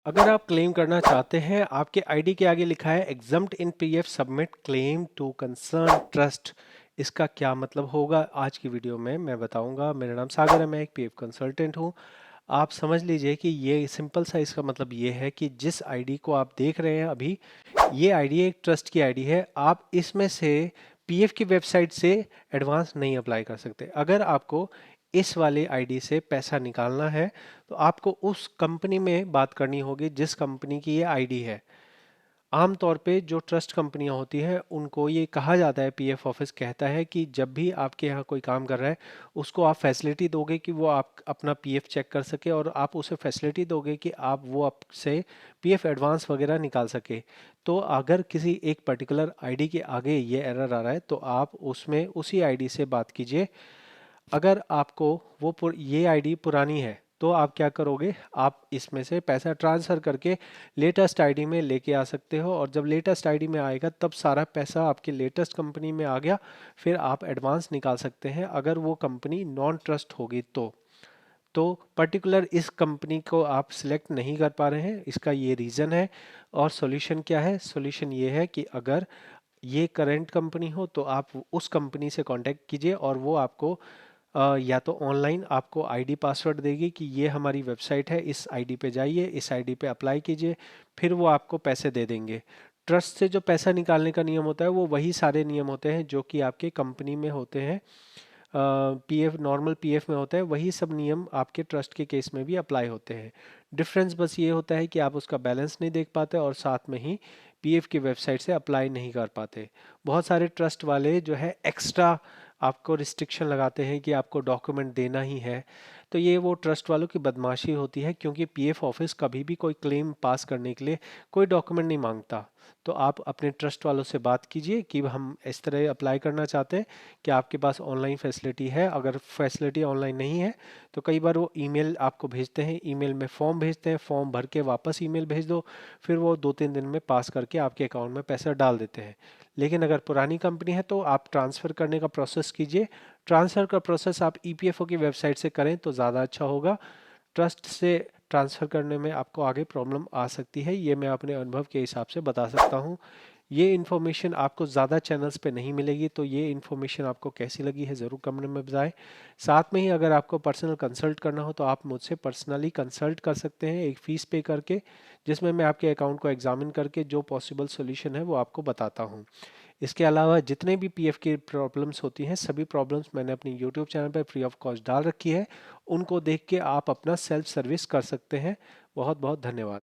अगर आप क्लेम करना चाहते हैं, आपके आईडी के आगे लिखा है exempt in PF submit claim to concern trust. इसका क्या मतलब होगा आज की वीडियो में मैं बताऊंगा। मेरा नाम सागर है, मैं एक पीएफ कंसल्टेंट हूं। आप समझ लीजिए कि ये सिंपल सा इसका मतलब ये है कि जिस आईडी को आप देख रहे हैं अभी, ये आईडी एक ट्रस्ट की आईडी है। आप इसमें से पीएफ की वेबसाइट से एडवांस नहीं अप्लाई कर सकते। अगर आपको इस वाले आईडी से पैसा निकालना है तो आपको उस कंपनी में बात करनी होगी जिस कंपनी की ये आईडी है। आमतौर पे जो ट्रस्ट कंपनियां होती हैं उनको ये कहा जाता है, पीएफ ऑफिस कहता है कि जब भी आपके यहाँ कोई काम कर रहा है उसको आप फैसिलिटी दोगे कि वो आप अपना पीएफ चेक कर सके, और आप उसे फैसिलिटी दोगे कि आप वो आपसे पीएफ एडवांस वगैरह निकाल सके। तो अगर किसी एक पर्टिकुलर आईडी के आगे ये एरर आ रहा है तो आप उसमें उसी आईडी से बात कीजिए। अगर आपको ये आईडी पुरानी है तो आप क्या करोगे, आप इसमें से पैसा ट्रांसफ़र करके लेटेस्ट आईडी में लेके आ सकते हो, और जब लेटेस्ट आईडी में आएगा तब सारा पैसा आपके लेटेस्ट कंपनी में आ गया। फिर आप एडवांस निकाल सकते हैं अगर वो कंपनी नॉन ट्रस्ट होगी तो पर्टिकुलर इस कंपनी को आप सिलेक्ट नहीं कर पा रहे हैं, इसका ये रीज़न है। और सॉल्यूशन क्या है? सॉल्यूशन ये है कि अगर ये करंट कंपनी हो तो आप उस कंपनी से कांटेक्ट कीजिए और वो आपको या तो ऑनलाइन आपको आईडी पासवर्ड देगी कि ये हमारी वेबसाइट है, इस आईडी पे जाइए, इस आईडी पे अप्लाई कीजिए, फिर वो आपको पैसे दे देंगे। ट्रस्ट से जो पैसा निकालने का नियम होता है वो वही सारे नियम होते हैं जो कि आपके कंपनी में होते हैं, पीएफ नॉर्मल पीएफ में होता है, वही सब नियम आपके ट्रस्ट के केस में भी अप्लाई होते हैं। डिफरेंस बस ये होता है कि आप उसका बैलेंस नहीं देख पाते और साथ में ही पीएफ की वेबसाइट से अप्लाई नहीं कर पाते। बहुत सारे ट्रस्ट वाले जो है एक्स्ट्रा आपको रिस्ट्रिक्शन लगाते हैं कि आपको डॉक्यूमेंट देना ही है। तो ये वो ट्रस्ट वालों की बदमाशी होती है, क्योंकि पीएफ ऑफिस कभी भी कोई क्लेम पास करने के लिए कोई डॉक्यूमेंट नहीं मांगता। तो आप अपने ट्रस्ट वालों से बात कीजिए कि हम इस तरह अप्लाई करना चाहते हैं, कि आपके पास ऑनलाइन फैसिलिटी है। अगर फैसिलिटी ऑनलाइन नहीं है तो कई बार वो ईमेल आपको भेजते हैं, ईमेल में फॉर्म भेजते हैं, फॉर्म भर के वापस ईमेल भेज दो, फिर वो 2-3 दिन में पास करके आपके अकाउंट में पैसा डाल देते हैं। लेकिन अगर पुरानी कंपनी है तो आप ट्रांसफ़र करने का प्रोसेस कीजिए। ट्रांसफ़र का प्रोसेस आप ईपीएफओ की वेबसाइट से करें तो ज़्यादा अच्छा होगा। ट्रस्ट से ट्रांसफ़र करने में आपको आगे प्रॉब्लम आ सकती है, ये मैं अपने अनुभव के हिसाब से बता सकता हूँ। ये इन्फॉर्मेशन आपको ज़्यादा चैनल्स पे नहीं मिलेगी, तो ये इन्फॉर्मेशन आपको कैसी लगी है ज़रूर कमेंट में बताएं। साथ में ही अगर आपको पर्सनल कंसल्ट करना हो तो आप मुझसे पर्सनली कंसल्ट कर सकते हैं एक फ़ीस पे करके, जिसमें मैं आपके अकाउंट को एग्जामिन करके जो पॉसिबल सोल्यूशन है वो आपको बताता हूँ। इसके अलावा जितने भी पीएफ की प्रॉब्लम्स होती हैं, सभी प्रॉब्लम्स मैंने अपनी यूट्यूब चैनल पर फ्री ऑफ कॉस्ट डाल रखी है। उनको देख के आप अपना सेल्फ सर्विस कर सकते हैं। बहुत बहुत धन्यवाद।